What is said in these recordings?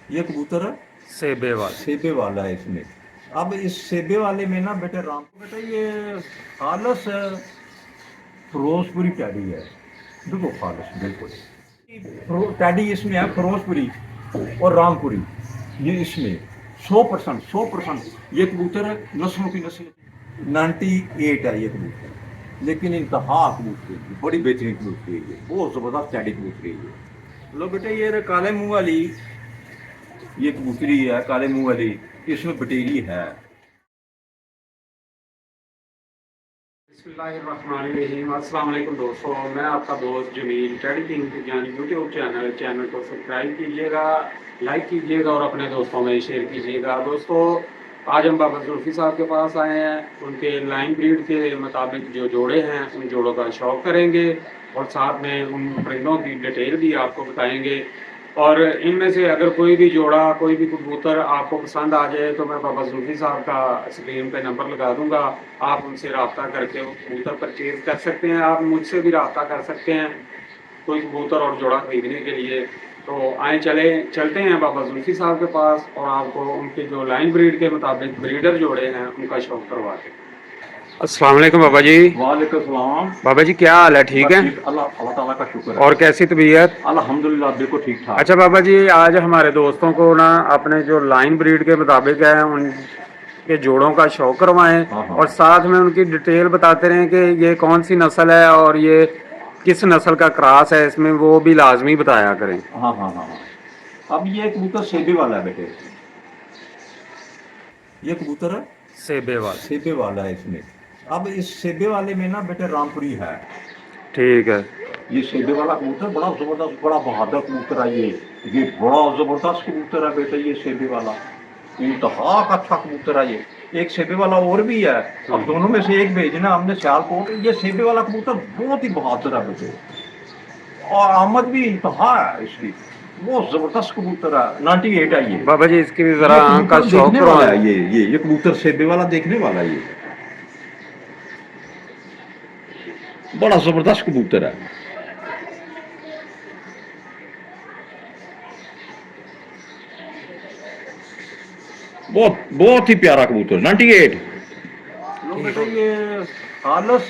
ये कबूतर सेबे वाले। सेबे वाला है इसमें। अब इस सेबे वाले में ना बेटे राम बेटा ये खालस फिरोजपुरी टैडी है। देखो खालस बिल्कुल टैडी इसमें है फिरोजपुरी और रामपुरी। ये इसमें 100% 100% ये कबूतर है नस्लों की नस्ल 98 है ये कबूतर। लेकिन इंतहा कबूतरी है, बड़ी बेहतरीन कबूतरी है ये, बहुत ज़बरदस्त टैडी कबूतरी है ये। लो बेटे ये काले मुंह वाली ये कबूतरी है काले मुंह वाली, इसमें बटेरी है। बिस्मिल्लाहिर्रहमानिर्रहीम। अस्सलाम वालेकुम दोस्तों, मैं आपका दोस्त जमील टैडी किंग यानी यूट्यूब चैनल को सब्सक्राइब कीजिएगा, लाइक कीजिएगा और अपने दोस्तों में शेयर कीजिएगा। दोस्तों, आज हम बाबा जुल्फी साहब के पास आए हैं। उनके लाइन ब्रीड के मुताबिक जो जोड़े हैं उन जोड़ों का शौक करेंगे और साथ में उन परिंदों की डिटेल भी आपको बताएंगे। और इनमें से अगर कोई भी जोड़ा, कोई भी कबूतर आपको पसंद आ जाए तो मैं बाबा जुल्फी साहब का स्क्रीन पे नंबर लगा दूंगा। आप उनसे रब्ता करके वो कबूतर परचेज़ कर सकते हैं। आप मुझसे भी रब्ता कर सकते हैं कोई कबूतर और जोड़ा खरीदने के लिए। तो आए चलते हैं बाबा जुल्फी साहब के पास और आपको उनके जो लाइन ब्रीड के मुताबिक ब्रीडर जोड़े हैं उनका शौक करवाते हैं। अस्सलाम वालेकुम बाबा जी। वालेकुम सलाम। बाबा जी क्या हाल है, ठीक बस है? ठीक, अल्लाह अल्लाह ताला का शुक्र और है। कैसी तबीयत? अल्हम्दुलिल्लाह बिल्कुल ठीक ठाक। अच्छा बाबा जी, आज हमारे दोस्तों को ना अपने जो लाइन ब्रीड के मुताबिक है उनके जोड़ों का शौक करवाएं हाँ हाँ और साथ में उनकी डिटेल बताते रहें कि ये कौन सी नस्ल है और ये किस नस्ल का क्रॉस है, इसमें वो भी लाजमी बताया करें। हाँ हाँ हाँ हाँ। अब ये कबूतर सेबे वाला है बेटे। ये कबूतर सेबे वाले। सेबे वाला है इसमें। अब इस सेबे वाले में ना बेटे रामपुरी है। ठीक है। ये सेबे वाला कबूतर बड़ा जबरदस्त बड़ा बहादुर कबूतर है ये बड़ा जबरदस्त कबूतर है बेटे ये सेबे वाला। इंतहा का अच्छा कबूतर है ये। एक सेबे वाला और भी है। अब दोनों में से एक भेजना हमने सियालकोट। ये सेबे वाला कबूतर बहुत ही बहादुर है बेटे और आमद भी इंतहा है इसकी। बहुत जबरदस्त कबूतर है 98 है ये। बाबा जी इसकी भी जरा ये आँख का कबूतर शौक देखने वाला करवाएं। है ये कबूतर सेबे वाला देखने वाला है ये। बड़ा जबरदस्त कबूतर है। बहुत बहुत ही प्यारा कबूतर 98। लो बेटा ये खालस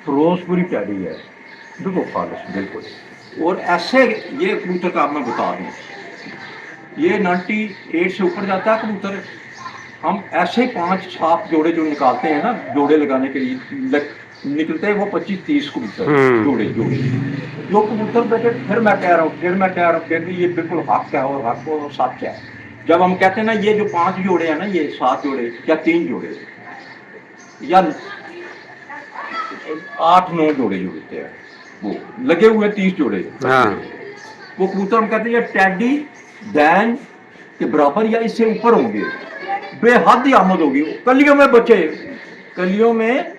फिरोजपुरी टैडी है। देखो खालस बिल्कुल। और ऐसे ये कबूतर का मैं बता दूं ये 98 से ऊपर जाता है कबूतर। हम ऐसे 5-7 जोड़े जो निकालते हैं ना जोड़े लगाने के लिए निकलते हैं वो 25-30 कबूतर जोड़े जोड़े जो कबूतर बेटे। फिर भी ये बिल्कुल हक है और हक और सच है। जब हम कहते हैं ना ये जो 5 जोड़े हैं ना ये 7 जोड़े या 3 जोड़े या 8-9 जोड़े जो होते हैं वो लगे हुए 30 जोड़े हाँ। वो कबूतर हम कहते हैं ये टैडी दैन के बराबर या इससे ऊपर होंगे। बेहद ही आमद होगी कलियों में बच्चे। कलियों में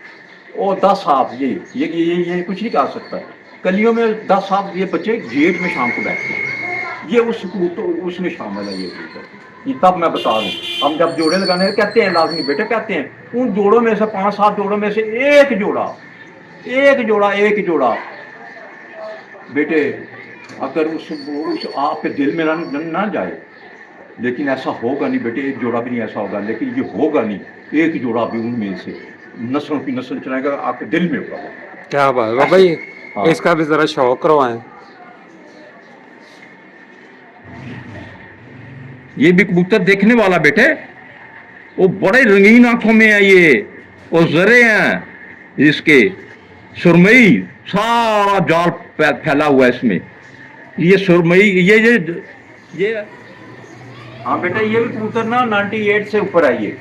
और 10 साफ ये कुछ नहीं कह सकता। कलियों में 10 साफ ये बच्चे जेठ में शाम को बैठते हैं। ये उस कबूतर उसमें शामिल है ये कबूतर। ये तब मैं बता दूं हम जब जोड़े लगाने कहते हैं लाजमी बेटे कहते हैं उन जोड़ों में से 5-7 जोड़ों में से एक जोड़ा बेटे अगर उस आपके दिल में ना जाए। लेकिन ऐसा होगा नहीं बेटे एक जोड़ा भी नहीं ऐसा होगा। लेकिन ये होगा नहीं एक जोड़ा भी उनमें से नस्लों की नस्ल चलाएगा आपके दिल में होगा। क्या बात है बाबा ऐसे जी, हाँ इसका भी जरा शौक करवाएं। ये भी कबूतर देखने वाला बेटे। वो बड़े रंगीन आंखों में है ये और जरे हैं इसके सुरमई सारा जाल फैला हुआ है इसमें। ये सुरमई ये हाँ बेटा ये भी कबूतर ना 98 से ऊपर है ये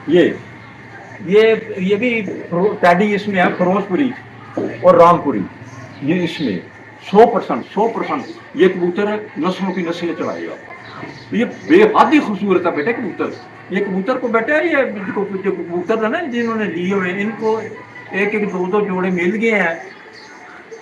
ये ये भी टैडी इसमें है फिरोजपुरी और रामपुरी। ये इसमें 100% ये कबूतर है नस्लों की नस्लें चलाएगा। ये बेहद ही खूबसूरत है बेटे कबूतर। ये कबूतर को बेटे ये जो कबूतर है ना जिन्होंने लिए हुए इनको एक एक दो जोड़े मिल गए हैं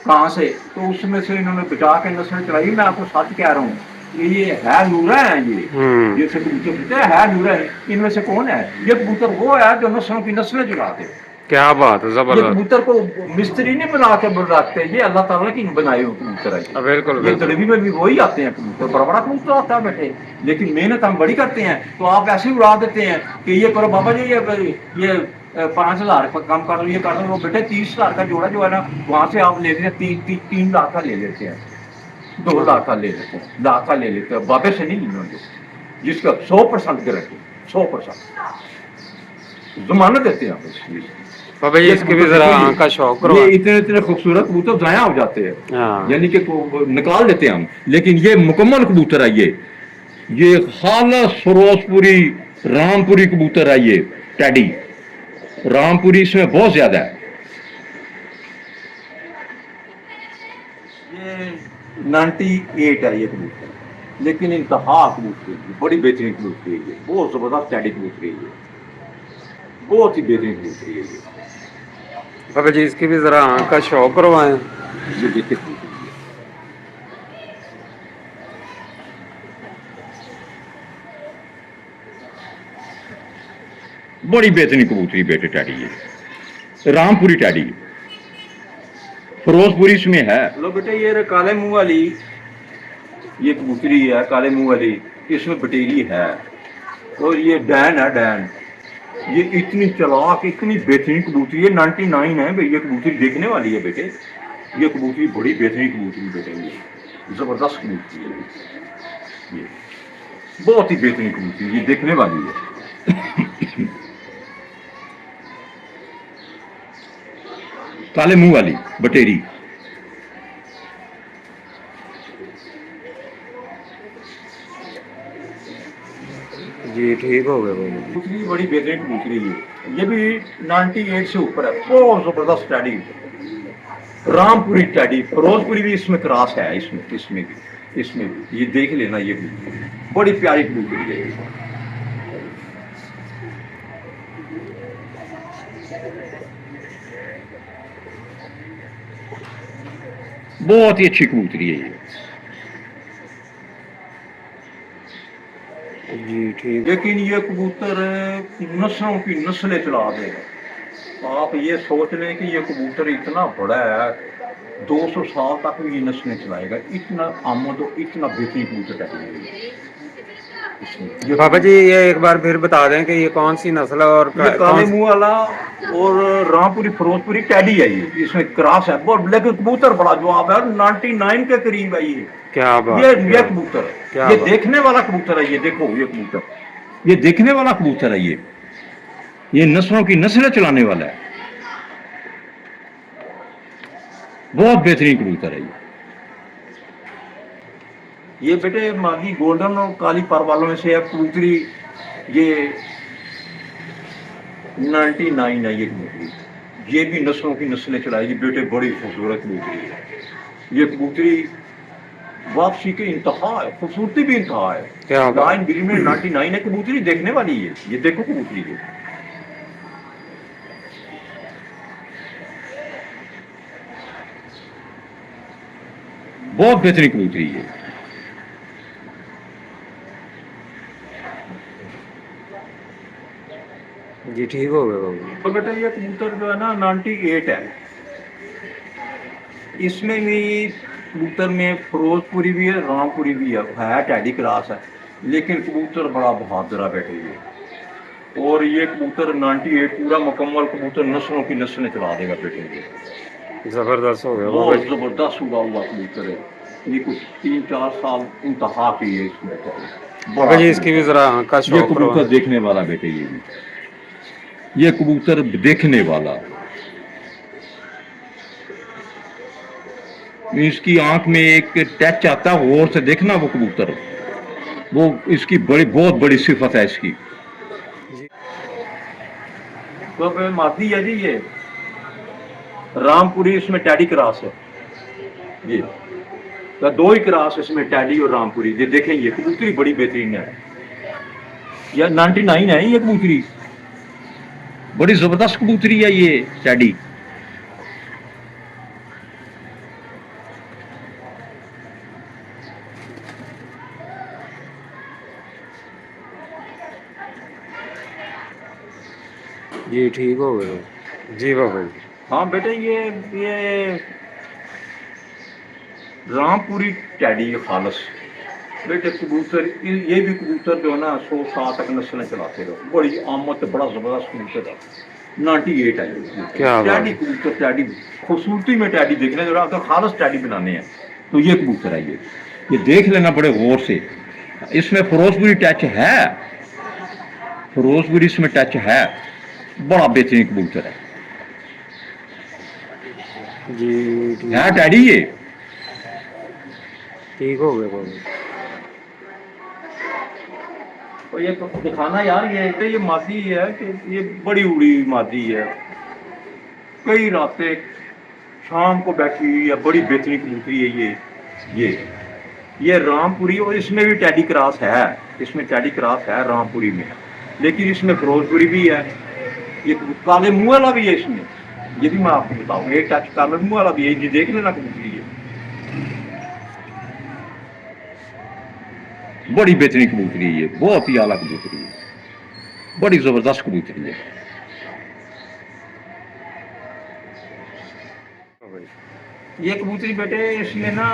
कहाँ से तो उसमें से इन्होंने बचा के नस्ल चलाई। मैं आपको सच कह रहा हूँ ये है नूरा है ये कबूतर है नूरा है। इनमें से कौन है ये कबूतर वो है जो नस्लों की नस्लें चलाते। क्या बात है, ये जबरदस्त। कबूतर को मिस्त्री ने बना के रखते हैं, ये अल्लाह ताला की बनाए हुए कबूतर है। बिल्कुल ये बिल्कुल। तड़वी में भी वही आते हैं कबूतर, बड़ा बड़ा कबूतर आता है बेटे, लेकिन मेहनत हम बड़ी करते हैं, तो आप ऐसे ही उड़ा देते हैं कि ये करो बाबा जी, ये 5,000 का काम कर लो, ये कर लो, वो बेटे 30,000 का जोड़ा जो है ना, वहां से आप लेते हैं 3 लाख का ले लेते हैं, 2 लाख का ले लेते हैं, लाख का ले लेते हैं, बाबे से नहीं इन्होंने, जिसका 100% गारंटी, 100% जमानत देते हैं आप इसकी। बाबा जी ये इसके भी कबूतर जरा देखो, आँख का शौक ये करवा। इतने इतने खूबसूरत कबूतर जाया हो जाते हैं, हाँ। यानी कि निकाल देते हैं हम, लेकिन ये मुकम्मल कबूतर है, ये खालस फिरोजपुरी रामपुरी कबूतर है, ये टैडी रामपुरी इसमें बहुत ज्यादा है। ये 98 है ये कबूतर, लेकिन इंतहा कबूतर है, बड़ी बेहतरीन कबूतर है, ये बहुत जबरदस्त टैडी कबूतर है, ये बहुत ही बेहतरीन कबूतर है ये। बाबा जी इसकी भी जरा आँख का शौक करवाएं। ये देखिए कबूतर है। बड़ी बेहतरीन कबूतरी बेटे टैडी, ये रामपुरी टैडी, फिरोजपुरी इसमें है। लो बेटे ये काले मुंह वाली ये कबूतरी है, काले मुंह वाली, इसमें बटेली है, और ये डैन है, डैन, ये इतनी चालाक इतनी बेहतरीन कबूतरी है, 99 है भाई, ये कबूतरी देखने वाली है बेटे, ये कबूतरी बड़ी बेहतरीन कबूतरी बेटे, ये जबरदस्त कबूतरी है, ये बहुत ही बेहतरीन कबूतरी, ये देखने वाली है। काले मुंह वाली बटेरी, जी ठीक हो गया बाबा जी। कबूतरी बड़ी बेहतरीन कबूतरी है, ये भी 98 से ऊपर है, बहुत जबरदस्त टैडी, रामपुरी टैडी, फिरोजपुरी भी इसमें क्रॉस है, इसमें भी ये देख लेना, ये कबूतरी बड़ी प्यारी कबूतरी है। बहुत ही अच्छी कबूतरी है ये। जी ठीक। लेकिन ये कबूतर नस्लों की नस्लें चला देगा, आप ये सोच लें कि ये कबूतर इतना बड़ा है, 200 साल तक ये नस्लें चलाएगा, इतना आमद और इतना बेहतरीन कबूतर है ये। बाबा जी ये एक बार फिर बता दें कि ये कौन सी नस्ल है और ये काले मुंह वाला और रामपुरी फिरोजपुरी टैडी है, ये इसमें क्रॉस है, और लेकिन कबूतर बड़ा जवाब है, 99 के करीब है ये। क्या बात, ये कबूतर, ये बात? देखने वाला कबूतर है, ये देखो ये कबूतर, ये देखने वाला कबूतर है, ये नस्लों की नस्लें चलाने वाला है, बहुत बेहतरीन कबूतर है ये बेटे मादी गोल्डन और काली पर वालों में से है कबूतरी, ये 99 है ये कबूतरी, ये भी नस्लों की नस्लें चलाएगी बेटे, बड़ी खूबसूरत कबूतरी है ये कबूतरी, वापसी के इंतहा है, खूबसूरती भी इंतहा है। क्या बात? लाइन बिल में 99 है कबूतरी, देखने वाली है, ये देखो कबूतरी है, बहुत बेहतरीन कबूतरी है। जी ठीक हो गया बाबा जी। तो बेटा ये कबूतर जो है ना 98 है, इसमें भी कबूतर में फिरोजपुरी भी है, रामपुरी भी है टैडी क्लास है, लेकिन कबूतर बड़ा बहादुर है बेटे ये, और ये कबूतर 98 पूरा मुकम्मल कबूतर नस्लों की नस्लें चला देगा बेटे, ये जबरदस्त हो गया बाबा बहुत जी। जबरदस्त हुआ कबूतर है, ये कुछ 3-4 साल इंतहा की है इसमें, बाबा जी इसकी भी जरा आँख का ये शौक कबूतर करवा। देखने वाला बेटे, ये कबूतर देखने वाला, इसकी आंख में एक टच आता है, गौर से देखना वो कबूतर, वो इसकी बहुत बड़ी सिफत है इसकी। तो फिर मादी है जी ये रामपुरी, इसमें टैडी क्रॉस है ये, तो 2 ही क्रॉस इसमें, टैडी और रामपुरी, ये देखें ये कबूतरी बड़ी बेहतरीन है, यह 99 है ये कबूतरी, बड़ी जबरदस्त कबूतरी है ये टैडी। जी ठीक हो गया। जी बाबा जी। हाँ बेटे, ये रामपुरी टैडी खालस बेटे कबूतर, ये भी कबूतर जो है ना 100 साल तक नस्लें चलाते रहो, बड़ी आमद, बड़ा जबरदस्त कबूतर है। 98 है ये क्या बात टैडी है। कबूतर, टैडी खूबसूरती में टैडी देखने जो तो खालस टैडी बनाने हैं, तो ये कबूतर है ये देख लेना बड़े गौर से। इसमें फिरोजपुरी टच है, फिरोजपुरी इसमें टच है, बड़ा बेहतरीन कबूतर जी है ठीक। टैडी ये। ठीक हो गया बाबा। तो ये दिखाना यार, ये मादी है कि ये बड़ी उड़ी मादी है, कई रातें शाम को बैठी हुई है, बड़ी बेहतरीन कबूतरी है ये ये रामपुरी, और इसमें भी टैडी क्रॉस है, इसमें टैडी क्रॉस है रामपुरी में, लेकिन इसमें फिरोजपुरी भी है, ये काले मुंह वाला भी है इसमें, ये भी मैं आपको बताऊँ, एक टच काले मुंह वाला भी है, ये देख लेना कबूतरी है, बड़ी बेहतरीन कबूतरी है, बहुत ही आला कबूतरी है, बड़ी जबरदस्त कबूतरी है। ये कबूतरी बेटे इसमें ना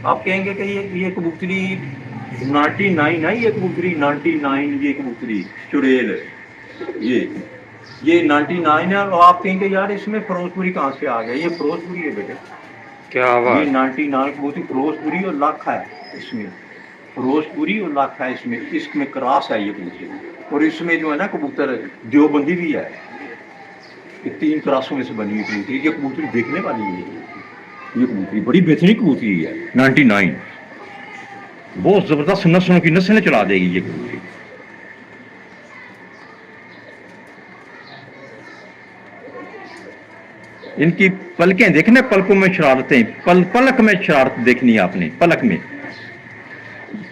आप कहेंगे कि ये कबूतरी 99 है, ये कबूतरी 99, ये कबूतरी चुड़ैल, ये 99 है, और आप कहेंगे यार इसमें फिरोजपुरी कहाँ से आ गया, ये फिरोजपुरी है बेटे, क्या बात। ये 99 कबूतरी फिरोजपुरी और लाख है इसमें, फिरोजपुरी और लाख है इसमें क्रॉस है ये कबूतरी, और इसमें जो है ना कबूतर देवबंदी भी है, ये 3 क्रॉसों में से बनी हुई कबूतरी, ये कबूतरी देखने वाली है, ये कबूतरी बड़ी बेहतरीन कबूतरी है 99, बहुत जबरदस्त नस्लों की नस्लें चला देगी ये कबूतरी। इनकी पलकें देखने, पलकों में शरारतें, पलक में शरारत देखनी है आपने, पलक में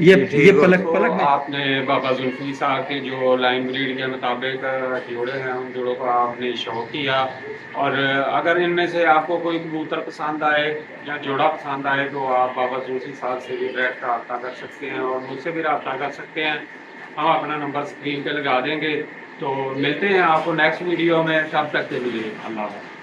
ये पलक में। आपने बाबा जुल्फी साहब के जो लाइन ब्रीड के मुताबिक जोड़े हैं, उन जोड़ों का आपने शौक किया, और अगर इनमें से आपको कोई कबूतर पसंद आए या जोड़ा पसंद आए तो आप बाबा जुल्फी साहब से भी डायरेक्ट रब्ता कर सकते हैं और मुझसे भी रब्ता कर सकते हैं। हम अपना नंबर स्क्रीन पे लगा देंगे। तो मिलते हैं आपको नेक्स्ट वीडियो में, तब तक के लिए अल्लाह हाफ़िज़।